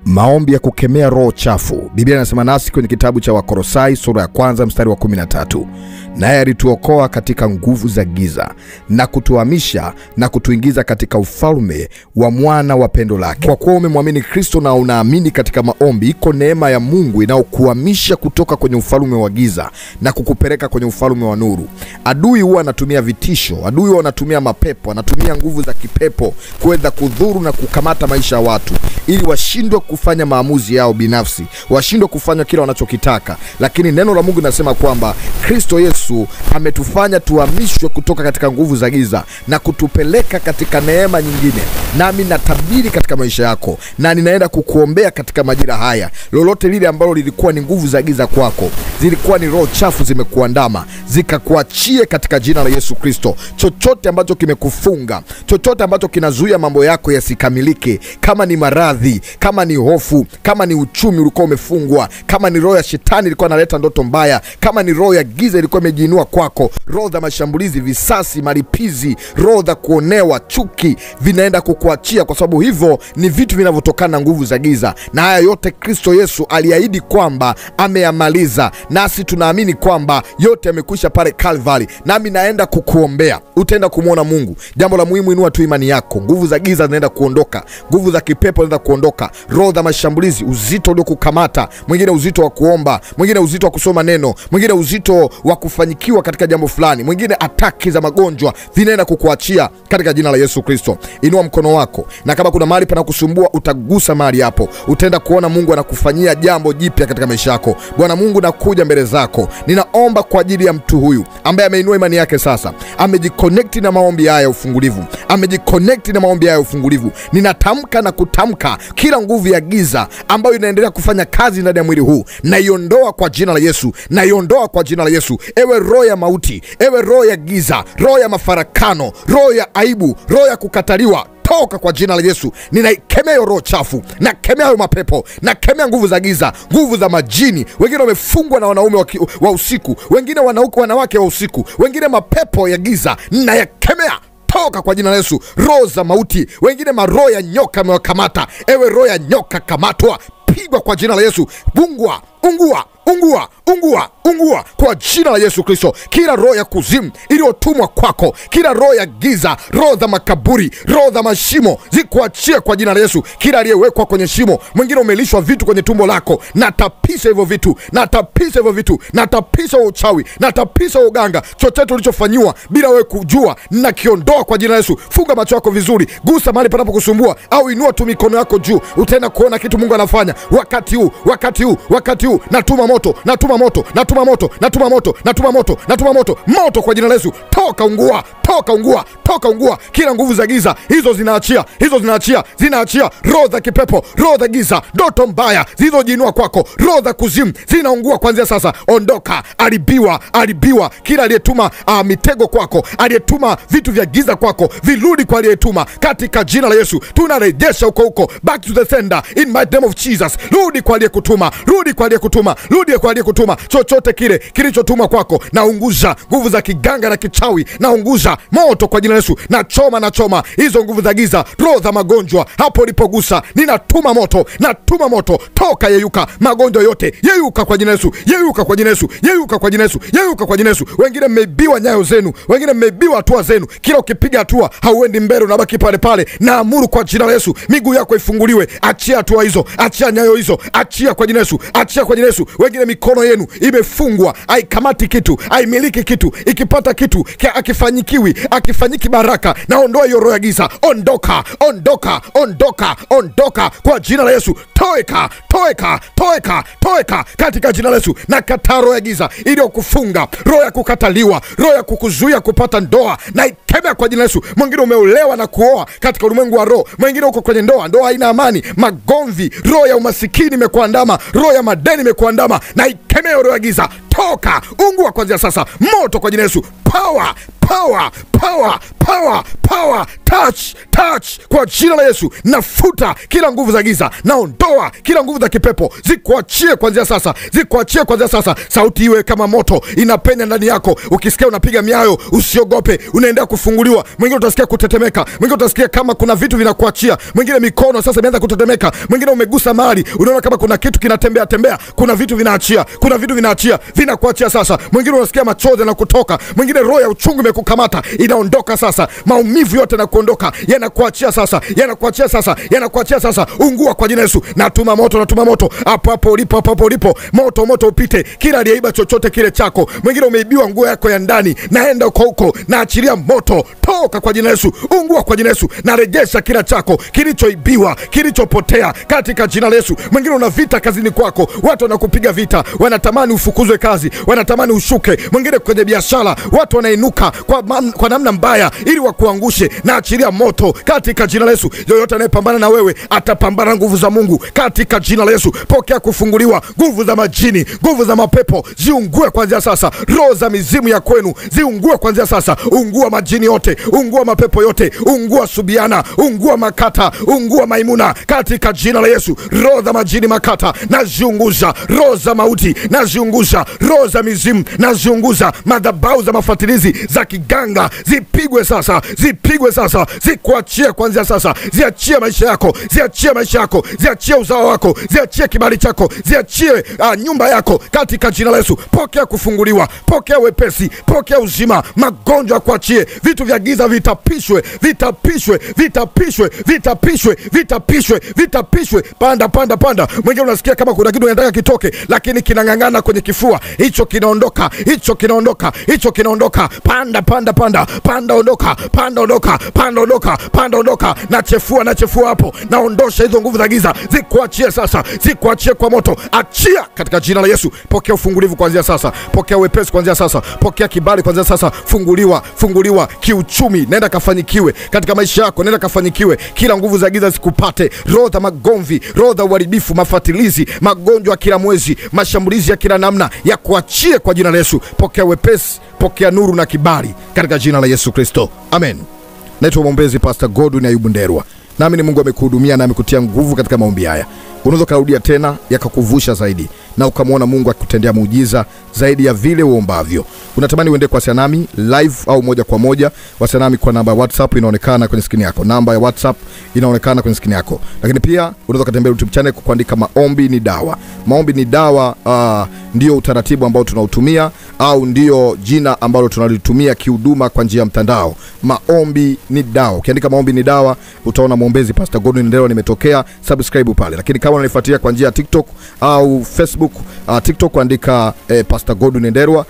Maombi ya kukemea roho chafu. Biblia inasema nasi kwenye kitabu cha Wakolosai sura ya 1 mstari wa 13. Naye alituokoa katika nguvu za giza na kutuhamisha na kutuingiza katika ufalme wa mwana wa pendo lake. Kwa kuwa umemwamini Kristo na unaamini katika maombi, iko neema ya Mungu inayokuhamisha kutoka kwenye ufalme wa giza na kukupeleka kwenye ufalme wa nuru. Adui huwa anatumia vitisho, adui huwa anatumia mapepo, anatumia nguvu za kipepo kuweza kudhuru na kukamata maisha ya watu ili washindwe kufanya maamuzi yao binafsi, washindwe kufanya kila wanachokitaka. Lakini neno la Mungu linasema kwamba Kristo Yesu ametufanya tuhamishwe kutoka katika nguvu za giza na kutupeleka katika neema nyingine. Nami natabiri katika maisha yako na ninaenda kukuombea katika majira haya, lolote lile ambalo lilikuwa ni nguvu za giza kwako, zilikuwa ni roho chafu zimekuandama, zikakuachie katika jina la Yesu Kristo. Chochote ambacho kimekufunga, chochote ambacho kinazuia mambo yako yasikamilike, kama ni maradhi, kama ni hofu, kama ni uchumi ulikuwa umefungwa, kama ni roho ya shetani ilikuwa inaleta ndoto mbaya, kama ni roho ya giza ilikuwa imejiinua kwako, roho za mashambulizi, visasi, malipizi, roho za kuonewa, chuki, vinaenda kukuachia, kwa sababu hivyo ni vitu vinavyotokana na nguvu za giza. Na haya yote Kristo Yesu aliahidi kwamba ameyamaliza, nasi tunaamini kwamba yote yamekwisha pale Calvary. Nami naenda kukuombea, utaenda kumuona Mungu. Jambo la muhimu, inua tu imani yako. Nguvu za giza zinaenda kuondoka, nguvu za kipepo zinaenda kuondoka, roho za mashambulizi, uzito uliokukamata, mwingine uzito wa kuomba, mwingine uzito wa kusoma neno, mwingine uzito wa kufanyikiwa katika jambo fulani, mwingine ataki za magonjwa, vinaenda kukuachia katika jina la Yesu Kristo. Inua mkono wako, na kama kuna mahali panakusumbua utagusa mahali hapo, utaenda kuona Mungu anakufanyia jambo jipya katika maisha yako. Bwana Mungu, nakuja mbele zako, ninaomba kwa ajili ya mtu huyu ambaye ameinua imani yake sasa, amejiconnect na maombi haya ya ufungulivu, amejiconnect na maombi haya ya ufungulivu. Ninatamka na kutamka kila nguvu ya giza ambayo inaendelea kufanya kazi ndani ya mwili huu, na iondoa kwa jina la Yesu, na iondoa kwa jina la Yesu. Ewe roho ya mauti, ewe roho ya giza, roho ya mafarakano, roho ya aibu, roho ya kukataliwa, toka kwa jina la Yesu. Ninaikemea roho chafu, na kemea hayo mapepo, na kemea nguvu za giza, nguvu za majini. Wengine wamefungwa na wanaume wa usiku, wengine wanawake wa usiku, wengine mapepo ya giza, ninayakemea toka kwa jina la Yesu. Roho za mauti, wengine maroho ya nyoka yamewakamata. Ewe roho ya nyoka, kamatwa, pigwa kwa jina la Yesu. Ungua, ungua, ungua, ungua, ungua kwa jina la Yesu Kristo. Kila roho ya kuzimu iliyotumwa kwako, kila roho ya giza, roho za makaburi, roho za mashimo, zikuachie kwa jina la Yesu. Kila aliyewekwa kwenye shimo, mwingine umelishwa vitu kwenye tumbo lako, natapisha hivyo vitu, natapisha hivyo vitu, natapisha uchawi, natapisha uganga, chochote ulichofanyiwa bila wewe kujua, nakiondoa kwa jina la Yesu. Funga macho yako vizuri, gusa mahali panapokusumbua, au inua tu mikono yako juu, utaenda kuona kitu Mungu anafanya wakati huu, wakati huu, wakati huu. Natuma moto, natuma moto, natuma moto, natuma moto, natuma moto, natuma moto, moto kwa jina la Yesu. Toka, ungua, toka, ungua, toka, ungua. Kila nguvu za giza hizo zinaachia, hizo zinaachia, zinaachia. Roho za kipepo, roho za giza, ndoto mbaya zilizojiinua kwako, roho za kuzimu zinaungua kuanzia sasa. Ondoka, haribiwa, haribiwa. Kila aliyetuma mitego kwako, aliyetuma vitu vya giza kwako, virudi kwa aliyetuma katika jina la Yesu. Tunarejesha huko, back to the sender in my name of Jesus. Rudi kwa aliyekutuma, rudi kwa aliyekutuma, rudi kwa aliyekutuma. Chochote kile kilichotumwa kwako, naunguza. Nguvu za kiganga na kichawi, naunguza moto kwa jina la Yesu. Na choma hizo nguvu za giza, roho za magonjwa, hapo ulipogusa, ninatuma moto, natuma moto. Toka, yeyuka, magonjwa yote yeyuka kwa jina la Yesu, yeyuka kwa jina la Yesu, yeyuka kwa jina la Yesu, yeyuka kwa jina la Yesu. Wengine mmeibiwa nyayo zenu, wengine mmeibiwa hatua zenu. Kila ukipiga hatua hauendi mbele, unabaki pale pale. Naamuru kwa jina la Yesu, miguu yako ifunguliwe. Achia hatua hizo, achia nyayo hizo, achia kwa jina la Yesu, achia kwa jina la Yesu. Wengine mikono yenu imefungwa, haikamati kitu, haimiliki kitu, ikipata kitu akifanyikiwi, akifanyiki baraka. Naondoa hiyo roho ya giza. Ondoka, ondoka, ondoka, ondoka kwa jina la Yesu. Toeka, toeka, toeka, toeka katika jina la Yesu. Na kataa roho ya giza iliyokufunga, roho ya kukataliwa, roho ya kukuzuia kupata ndoa, na ikemea kwa jina la Yesu. Mwingine umeolewa na kuoa katika ulimwengu wa roho, mwingine uko kwenye ndoa, ndoa haina amani, magomvi, roho ya umasikini imekuandama, roho ya madeni imekuandama, na ikemea roho ya giza. Toka, ungua kuanzia sasa. Moto kwa jina la Yesu. Power, power, power, power, power. touch kwa jina la Yesu. Nafuta kila nguvu za giza, naondoa kila nguvu za kipepo, zikuachie kuanzia sasa, zikuachie kuanzia sasa. Sauti iwe kama moto inapenya ndani yako. Ukisikia unapiga miayo, usiogope, unaendelea kufunguliwa. Mwingine utasikia kutetemeka, mwingine utasikia kama kuna vitu vinakuachia, mwingine mikono sasa imeanza kutetemeka, mwingine umegusa mahali unaona kama kuna kitu kinatembea tembea, kuna vitu vinaachia, kuna vitu vinaachia, vinakuachia sasa. Mwingine unasikia machozi yanakutoka, mwingine roho ya uchungu imekukamata, inaondoka sasa. Maumivu yote yanakuondoka, yanakuachia sasa, yanakuachia sasa, yanakuachia sasa. Ungua kwa jina Yesu. Natuma moto, natuma moto hapo hapo ulipo, hapo hapo ulipo. Moto upite. Kila aliyeiba chochote kile chako, mwingine umeibiwa nguo yako ya ndani, naenda huko, naachilia moto, toka kwa jina Yesu. Ungua kwa jina Yesu. Narejesha kila chako kilichoibiwa, kilichopotea katika jina la Yesu. Mwingine una vita kazini kwako, watu wanakupiga vita, wanatamani ufukuzwe kazi, wanatamani ushuke. Mwingine kwenye biashara, watu wanainuka kwa namna mbaya ili wakuangushe. Naachilia moto katika jina la Yesu. Yoyote anayepambana na wewe atapambana nguvu za Mungu katika jina la Yesu. Pokea kufunguliwa. Nguvu za majini, nguvu za mapepo ziungue kuanzia sasa. Roho za mizimu ya kwenu ziungue kuanzia sasa. Ungua majini yote, ungua mapepo yote, ungua Subiana, ungua Makata, ungua Maimuna katika jina la Yesu. Roho za majini Makata naziunguza, roho za mauti naziunguza, roho za mizimu naziunguza. Madhabahu za mafatilizi za kiganga zipigwe sasa, zipigwe sasa, zikuachie kuanzia sasa. Ziachie maisha yako, ziachie maisha yako, ziachie uzao wako, ziachie kibali chako, ziachie nyumba yako katika jina la Yesu. Pokea kufunguliwa, pokea wepesi, pokea uzima. Magonjwa kuachie, vitu vya giza vitapishwe, vitapishwe, vitapishwe, vitapishwe, vitapishwe, vitapishwe. Panda. Mwingine unasikia kama kuna kitu unataka kitoke, lakini kinang'ang'ana kwenye kifua. Hicho kinaondoka, hicho kinaondoka, hicho kinaondoka. Panda, ondoka. Nachefua hapo. Naondosha hizo nguvu za giza, zikuachie sasa, zikuachie kwa moto. Achia katika jina la Yesu. Pokea ufungulivu kuanzia sasa, pokea wepesi kuanzia sasa, pokea kibali kuanzia sasa. Funguliwa kiuchumi, nenda kafanyikiwe katika maisha yako, nenda kafanyikiwe. Kila nguvu za giza zikupate. Roho za magomvi, roho za uharibifu, mafatilizi, magonjwa kila mwezi, mashambulizi ya kila namna, ya kuachie kwa jina la Yesu. Pokea wepesi, pokea nuru na kibali katika jina la Yesu Kristo. Amen. Naitwa mwombezi Pastor Godwin Ayubu Ndelwa. Naamini Mungu amekuhudumia na amekutia nguvu katika maombi haya. Unaweza kurudia tena yakakuvusha zaidi na ukamwona Mungu akikutendea muujiza zaidi ya vile uombavyo. Unatamani uende kwa nami live au moja kwa moja, wasiliana nami kwa namba ya WhatsApp inaonekana kwenye skrini yako. Namba ya WhatsApp inaonekana kwenye skrini yako. Lakini pia unaweza kutembelea YouTube channel kwa kuandika Maombi ni Dawa. Maombi ni Dawa ndio utaratibu ambao tunautumia, au ndio jina ambalo tunalitumia kihuduma kwa njia ya mtandao. Maombi ni Dawa. Ukiandika Maombi ni Dawa utaona mwombezi Pastor Godwin Ndelwa nimetokea. Subscribe pale. Lakini kama unanifuatilia kwa njia ya TikTok au Facebook, TikTok andika Pastor Godwin Ndelwa.